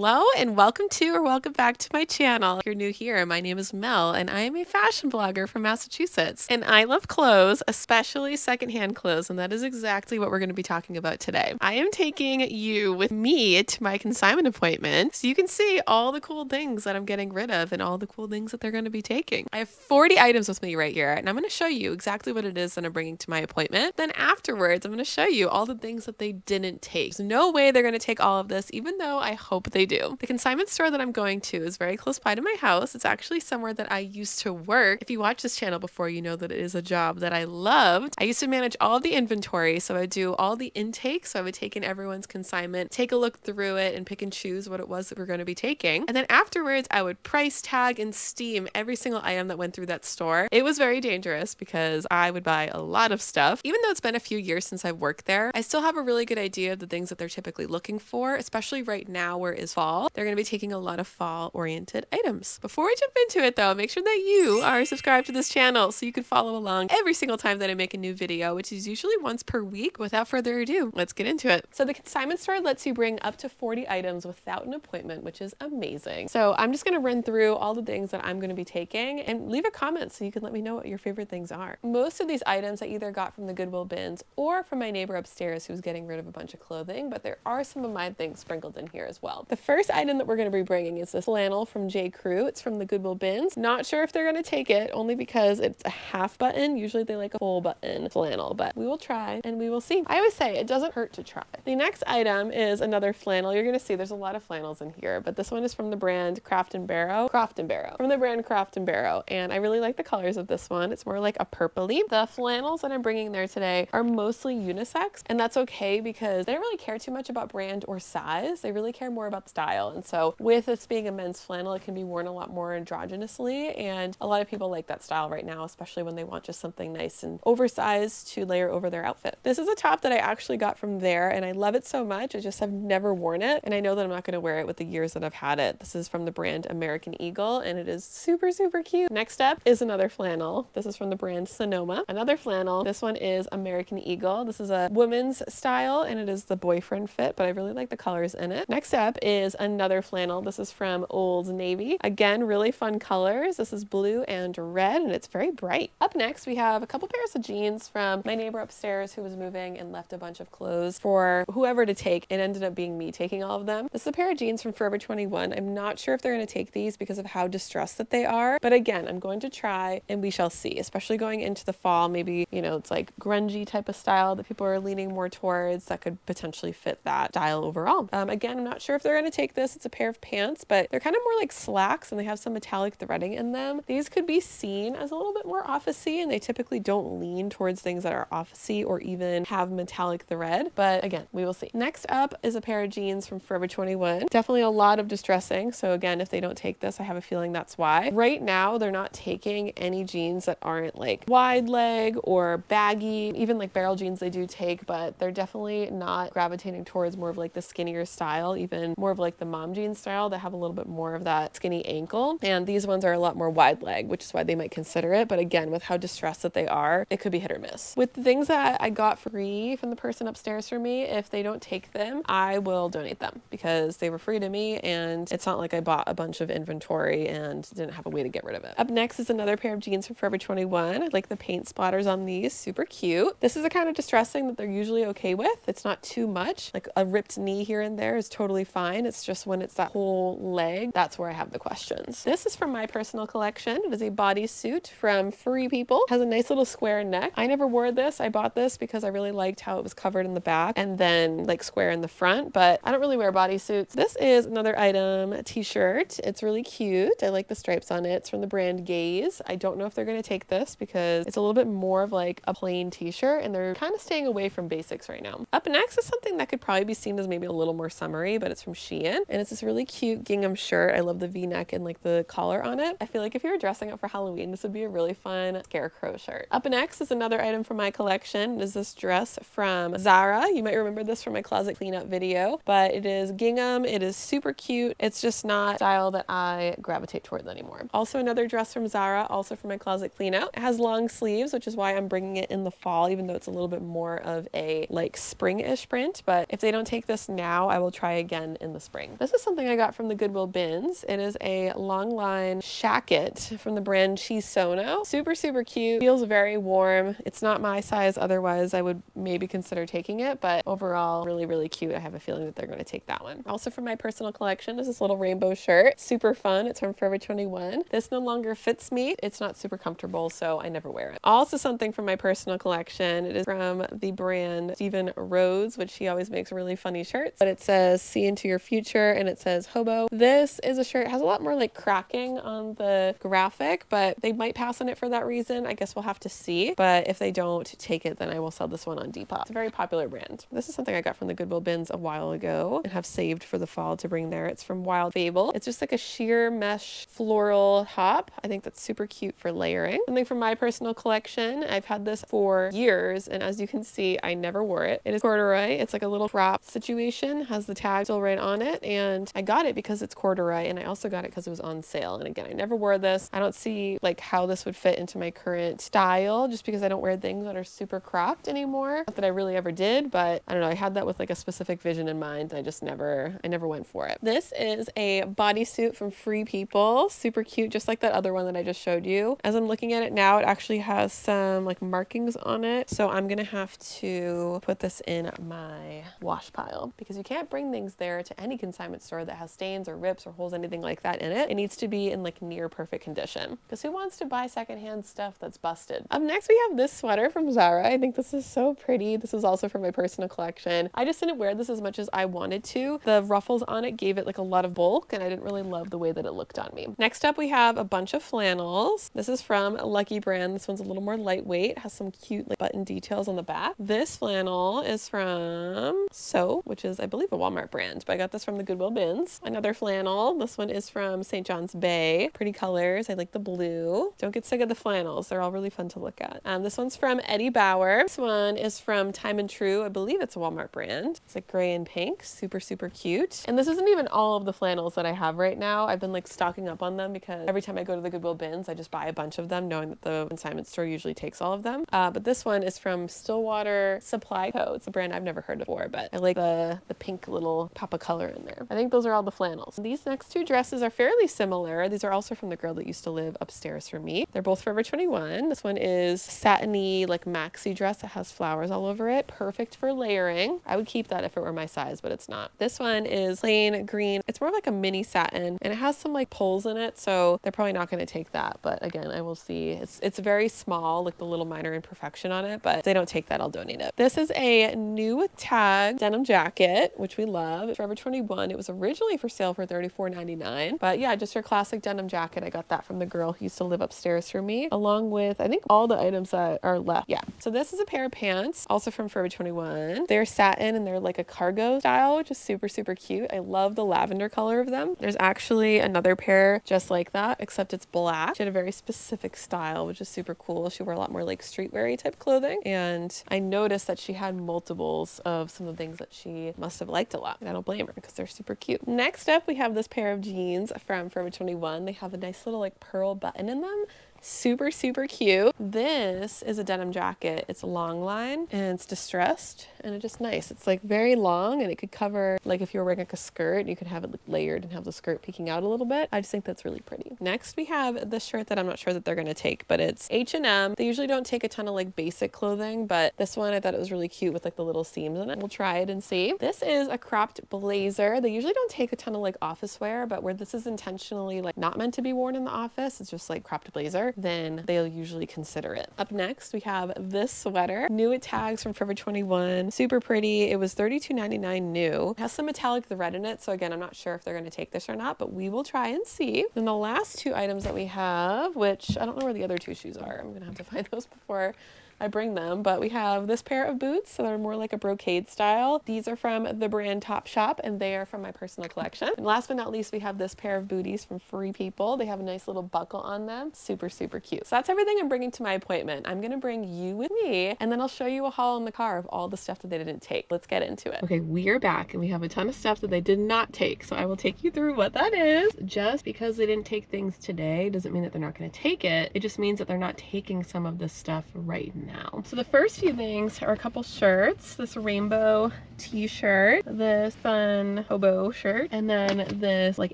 Hello and welcome to or welcome back to my channel. If you're new here, my name is Mel and I am a fashion blogger from Massachusetts. And I love clothes, especially secondhand clothes, and that is exactly what we're going to be talking about today. I am taking you with me to my consignment appointment so you can see all the cool things that I'm getting rid of and all the cool things that they're going to be taking. I have 40 items with me right here and I'm going to show you exactly what it is that I'm bringing to my appointment. Then afterwards, I'm going to show you all the things that they didn't take. There's no way they're going to take all of this, even though I hope they do. The consignment store that I'm going to is very close by to my house. It's actually somewhere that I used to work. If you watch this channel before, you know that it is a job that I loved. I used to manage all of the inventory, so I would do all the intake. So I would take in everyone's consignment, take a look through it, and pick and choose what it was that we're going to be taking. And then afterwards, I would price tag and steam every single item that went through that store. It was very dangerous because I would buy a lot of stuff. Even though it's been a few years since I've worked there, I still have a really good idea of the things that they're typically looking for, especially right now where it is fall. They're going to be taking a lot of fall-oriented items. Before we jump into it though, make sure that you are subscribed to this channel so you can follow along every single time that I make a new video, which is usually once per week. Without further ado, let's get into it. So the consignment store lets you bring up to 40 items without an appointment, which is amazing. So I'm just going to run through all the things that I'm going to be taking and leave a comment so you can let me know what your favorite things are. Most of these items I either got from the Goodwill bins or from my neighbor upstairs who's getting rid of a bunch of clothing, but there are some of my things sprinkled in here as well. The first item that we're going to be bringing is this flannel from J. Crew. It's from the Goodwill bins. Not sure if they're going to take it only because it's a half button. Usually they like a full button flannel, but we will try and we will see. I always say it doesn't hurt to try. The next item is another flannel. You're going to see there's a lot of flannels in here, but this one is from the brand Craft and Barrow. From the brand Craft and Barrow. And I really like the colors of this one. It's more like a purpley. The flannels that I'm bringing there today are mostly unisex, and that's okay because they don't really care too much about brand or size. They really care more about style. And so with this being a men's flannel, it can be worn a lot more androgynously, and a lot of people like that style right now, especially when they want just something nice and oversized to layer over their outfit. This is a top that I actually got from there and I love it so much. I just have never worn it, and I know that I'm not going to wear it with the years that I've had it. This is from the brand American Eagle and it is super, super cute. Next up is another flannel. This is from the brand Sonoma. Another flannel. This one is American Eagle. This is a women's style and it is the boyfriend fit, but I really like the colors in it. Next up is another flannel. This is from Old Navy. Again, really fun colors. This is blue and red and it's very bright. Up next, we have a couple pairs of jeans from my neighbor upstairs who was moving and left a bunch of clothes for whoever to take. It ended up being me taking all of them. This is a pair of jeans from Forever 21. I'm not sure if they're going to take these because of how distressed that they are, but again, I'm going to try and we shall see, especially going into the fall. Maybe, you know, it's like grungy type of style that people are leaning more towards that could potentially fit that style overall. Again, I'm not sure if they're going to take this. It's a pair of pants, but they're kind of more like slacks and they have some metallic threading in them. These could be seen as a little bit more officey and they typically don't lean towards things that are officey or even have metallic thread, but again, we will see. Next up is a pair of jeans from Forever 21. Definitely a lot of distressing. So again, if they don't take this, I have a feeling that's why. Right now, they're not taking any jeans that aren't like wide leg or baggy. Even like barrel jeans they do take, but they're definitely not gravitating towards more of like the skinnier style, even more of like the mom jean style that have a little bit more of that skinny ankle. And these ones are a lot more wide leg, which is why they might consider it. But again, with how distressed that they are, it could be hit or miss. With the things that I got free from the person upstairs for me, if they don't take them, I will donate them because they were free to me and it's not like I bought a bunch of inventory and didn't have a way to get rid of it. Up next is another pair of jeans from Forever 21. I like the paint splatters on these, super cute. This is the kind of distressing that they're usually okay with. It's not too much. Like a ripped knee here and there is totally fine. It's just when it's that whole leg, that's where I have the questions. This is from my personal collection. It is a bodysuit from Free People. It has a nice little square neck. I never wore this. I bought this because I really liked how it was covered in the back and then like square in the front, but I don't really wear bodysuits. This is another item, a t-shirt. It's really cute. I like the stripes on it. It's from the brand Gaze. I don't know if they're going to take this because it's a little bit more of like a plain t-shirt and they're kind of staying away from basics right now. Up next is something that could probably be seen as maybe a little more summery, but it's from Shein and it's this really cute gingham shirt. I love the v-neck and like the collar on it. I feel like if you were dressing up for Halloween, this would be a really fun scarecrow shirt. Up next is another item from my collection. It is this dress from Zara. You might remember this from my closet cleanup video, but it is gingham. It is super cute. It's just not style that I gravitate towards anymore. Also another dress from Zara, also from my closet cleanout. It has long sleeves, which is why I'm bringing it in the fall, even though it's a little bit more of a like spring-ish print. But if they don't take this now, I will try again in the spring. spring. This is something I got from the Goodwill bins. It is a long line shacket from the brand Chisono. Super, super cute. Feels very warm. It's not my size, otherwise I would maybe consider taking it, but overall really, really cute. I have a feeling that they're going to take that one. Also from my personal collection is this little rainbow shirt. Super fun. It's from Forever 21. This no longer fits me. It's not super comfortable, so I never wear it. Also something from my personal collection. It is from the brand Stephen Rhodes, which he always makes really funny shirts. But it says "See into your future" and it says "Hobo." This is a shirt. It has a lot more like cracking on the graphic, but they might pass on it for that reason. I guess we'll have to see. But if they don't take it, then I will sell this one on Depop. It's a very popular brand. This is something I got from the Goodwill bins a while ago and have saved for the fall to bring there. It's from Wild Fable. It's just like a sheer mesh floral top. I think that's super cute for layering. Something from my personal collection. I've had this for years, and as you can see, I never wore it. It is corduroy. It's like a little crop situation, has the tag still right on it, and I got it because it's corduroy, and I also got it because it was on sale. And again, I never wore this. I don't see like how this would fit into my current style, just because I don't wear things that are super cropped anymore. Not that I really ever did, but I don't know. I had that with like a specific vision in mind, and I never went for it. This is a bodysuit from Free People. Super cute, just like that other one that I just showed you. As I'm looking at it now, it actually has some like markings on it, so I'm gonna have to put this in my wash pile because you can't bring things there to any consignment store that has stains or rips or holes, anything like that in it. It needs to be in like near perfect condition, because who wants to buy secondhand stuff that's busted? Up next we have this sweater from Zara. I think this is so pretty. This is also from my personal collection. I just didn't wear this as much as I wanted to. The ruffles on it gave it like a lot of bulk, and I didn't really love the way that it looked on me. Next up we have a bunch of flannels. This is from Lucky Brand. This one's a little more lightweight, has some cute like button details on the back. This flannel is from So, which is I believe a Walmart brand, but I got this from the Goodwill bins. Another flannel. This one is from St. John's Bay. Pretty colors. I like the blue. Don't get sick of the flannels. They're all really fun to look at. This one's from Eddie Bauer. This one is from Time and True. I believe it's a Walmart brand. It's like gray and pink. Super, super cute. And this isn't even all of the flannels that I have right now. I've been like stocking up on them because every time I go to the Goodwill bins, I just buy a bunch of them, knowing that the consignment store usually takes all of them. But this one is from Stillwater Supply Co. It's a brand I've never heard of before, but I like the pink little pop of color in there. I think those are all the flannels. These next two dresses are fairly similar. These are also from the girl that used to live upstairs from me. They're both Forever 21. This one is satiny like maxi dress that has flowers all over it. Perfect for layering. I would keep that if it were my size, but it's not. This one is plain green. It's more like a mini satin, and it has some like pulls in it, so they're probably not going to take that. But again, I will see. It's very small, like the little minor imperfection on it, but if they don't take that, I'll donate it. This is a new tag denim jacket, which we love. It's Forever 21. It was originally for sale for $34.99, but yeah, just your classic denim jacket. I got that from the girl who used to live upstairs from me, along with I think all the items that are left. Yeah, so this is a pair of pants, also from Forever 21. They're satin and they're like a cargo style, which is super, super cute. I love the lavender color of them. There's actually another pair just like that, except it's black. She had a very specific style, which is super cool. She wore a lot more like streetwear type clothing, and I noticed that she had multiples of some of the things that she must have liked a lot, and I don't blame her because they're super cute. Next up, we have this pair of jeans from Forever 21. They have a nice little like pearl button in them. Super, super cute. This is a denim jacket. It's a long line and it's distressed and it's just nice. It's like very long and it could cover, like if you were wearing like a skirt, you could have it layered and have the skirt peeking out a little bit. I just think that's really pretty. Next, we have this shirt that I'm not sure that they're going to take, but it's H&M. They usually don't take a ton of like basic clothing, but this one I thought it was really cute with like the little seams in it. We'll try it and see. This is a cropped blazer. They usually don't take a ton of like office wear, but where this is intentionally like not meant to be worn in the office, it's just like cropped blazer, then they'll usually consider it. Up next, we have this sweater. New at tags from Forever 21. Super pretty. It was $32.99 new. It has some metallic thread in it, so again, I'm not sure if they're going to take this or not, but we will try and see. Then the last two items that we have, which I don't know where the other two shoes are. I'm going to have to find those before I bring them, but we have this pair of boots, so they're more like a brocade style. These are from the brand Topshop, and they are from my personal collection. And last but not least, we have this pair of booties from Free People. They have a nice little buckle on them. Super, super cute. So that's everything I'm bringing to my appointment. I'm gonna bring you with me, and then I'll show you a haul in the car of all the stuff that they didn't take. Let's get into it. Okay, we are back, and we have a ton of stuff that they did not take, so I will take you through what that is. Just because they didn't take things today doesn't mean that they're not gonna take it. It just means that they're not taking some of this stuff right now. now. So the first few things are a couple shirts, this rainbow t-shirt, this fun hobo shirt, and then this like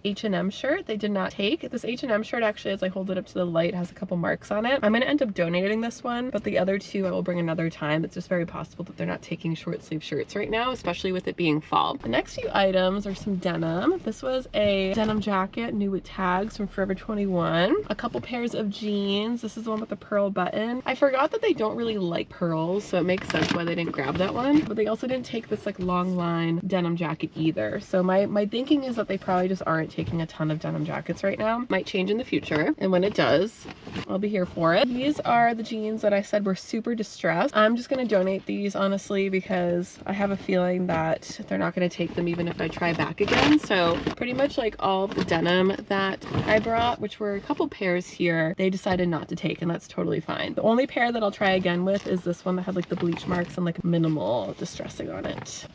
H&M shirt they did not take. This H&M shirt actually, as I hold it up to the light, has a couple marks on it. I'm gonna end up donating this one, but the other two I will bring another time. It's just very possible that they're not taking short sleeve shirts right now, especially with it being fall. The next few items are some denim. This was a denim jacket, new with tags from Forever 21. A couple pairs of jeans. This is the one with the pearl button. I forgot that they don't really like pearls, so it makes sense why they didn't grab that one, but they also didn't take this like long line denim jacket either. So my thinking is that they probably just aren't taking a ton of denim jackets right now. Might change in the future, and when it does, I'll be here for it. These are the jeans that I said were super distressed. I'm just gonna donate these honestly because I have a feeling that they're not gonna take them even if I try back again. So pretty much like all of the denim that I brought, which were a couple pairs here, they decided not to take, and that's totally fine. The only pair that I'll try again with is this one that had like the bleach marks and like minimal distressing on it.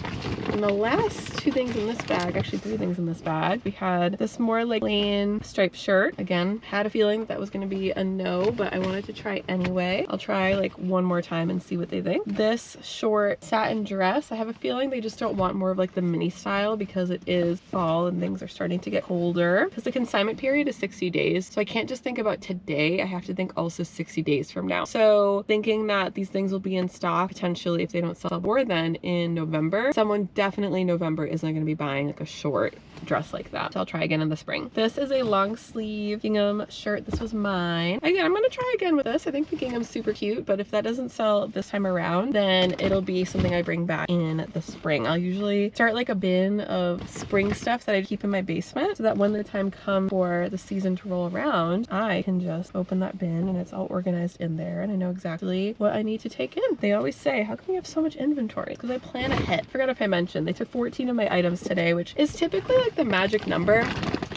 And the last two things in this bag, actually three things in this bag, we had this more like plain striped shirt. Again, had a feeling that was going to be a no, but I wanted to try anyway. I'll try like one more time and see what they think. This short satin dress, I have a feeling they just don't want more of like the mini style because it is fall and things are starting to get colder. Because the consignment period is 60 days. So I can't just think about today, I have to think also 60 days from now. So thinking that these things will be in stock potentially if they don't sell more than in November, someone definitely in November isn't going to be buying like a short dress like that. So I'll try again in the spring. This is a long sleeve gingham shirt. This was mine. Again, I'm going to try again with this. I think the gingham's super cute, but if that doesn't sell this time around, then it'll be something I bring back in the spring. I'll usually start like a bin of spring stuff that I keep in my basement so that when the time comes for the season to roll around, I can just open that bin and it's all organized in there and I know exactly what I need to take in. They always say, how come you have so much inventory? Because I plan ahead. Forgot if I mentioned, they took 14 of my items today, which is typically like the magic number.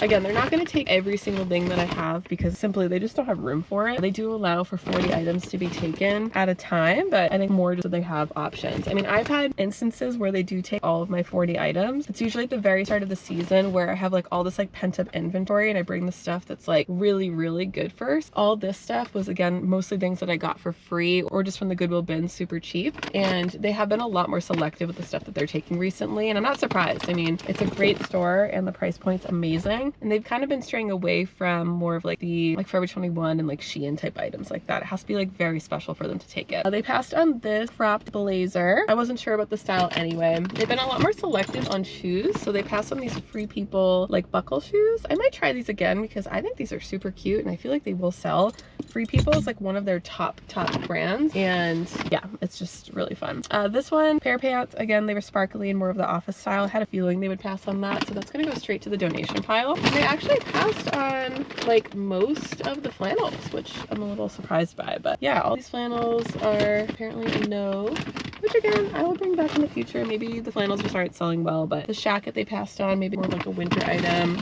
Again, they're not going to take every single thing that I have because simply they just don't have room for it. They do allow for 40 items to be taken at a time, but I think more just so they have options. I mean, I've had instances where they do take all of my 40 items. It's usually at the very start of the season where I have like all this like pent up inventory and I bring the stuff that's like really, really good first. All this stuff was again, mostly things that I got for free or just from the Goodwill bin super cheap. And they have been a lot more selective with the stuff that they're taking recently. And I'm not surprised. I mean, it's a great store and the price point's amazing. And they've kind of been straying away from more of like the like Forever 21 and like Shein type items like that. It has to be like very special for them to take it. They passed on this cropped blazer. I wasn't sure about the style anyway. They've been a lot more selective on shoes. So they passed on these Free People like buckle shoes. I might try these again because I think these are super cute and I feel like they will sell. Free People is like one of their top brands and yeah, it's just really fun. This one, pair of pants, again, they were sparkly and more of the office style. I had a feeling they would pass on that, so that's gonna go straight to the donation pile. They actually passed on like most of the flannels, which I'm a little surprised by, but yeah, all these flannels are apparently a no, which again, I will bring back in the future. Maybe the flannels just aren't selling well, but the shacket they passed on, maybe more like a winter item.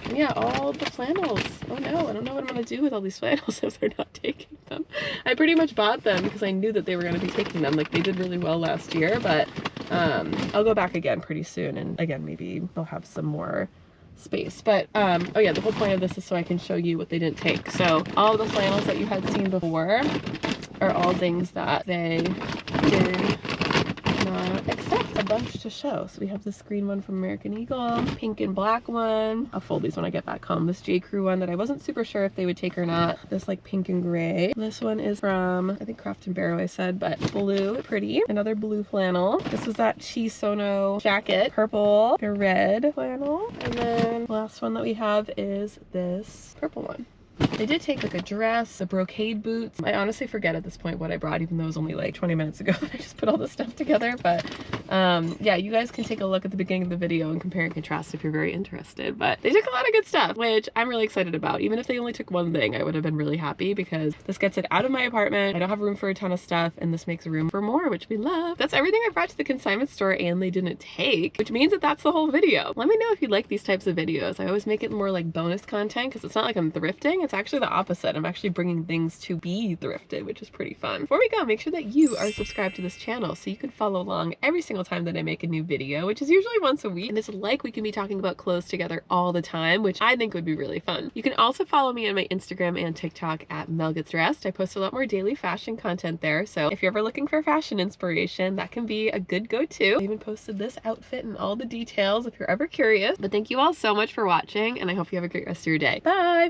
And yeah, all the flannels. Oh no, I don't know what I'm gonna do with all these flannels if they're not taking them. I pretty much bought them because I knew that they were gonna be taking them. Like they did really well last year, but I'll go back again pretty soon and again, maybe they'll have some more space. But oh yeah, the whole point of this is so I can show you what they didn't take. So all the flannels that you had seen before are all things that they did not accept. A bunch to show. So we have this green one from American Eagle, pink and black one. I'll fold these when I get back home. This J. Crew one that I wasn't super sure if they would take or not. This like pink and gray. This one is from, I think Craft and Barrow I said, but blue, pretty. Another blue flannel. This was that Chisono jacket, purple, a red flannel. And then the last one that we have is this purple one. They did take like a dress, a brocade boots. I honestly forget at this point what I brought, even though it was only like 20 minutes ago that I just put all this stuff together. But yeah, you guys can take a look at the beginning of the video and compare and contrast if you're very interested. But they took a lot of good stuff, which I'm really excited about. Even if they only took one thing, I would have been really happy because this gets it out of my apartment. I don't have room for a ton of stuff and this makes room for more, which we love. That's everything I brought to the consignment store and they didn't take, which means that that's the whole video. Let me know if you like these types of videos. I always make it more like bonus content because it's not like I'm thrifting. It's actually the opposite. I'm actually bringing things to be thrifted, which is pretty fun. Before we go, make sure that you are subscribed to this channel so you can follow along every single single time that I make a new video, which is usually once a week. And it's like we can be talking about clothes together all the time, which I think would be really fun. You can also follow me on my Instagram and TikTok at Mel Gets Dressed. I post a lot more daily fashion content there. So if you're ever looking for fashion inspiration, that can be a good go-to. I even posted this outfit and all the details if you're ever curious. But thank you all so much for watching, and I hope you have a great rest of your day. Bye!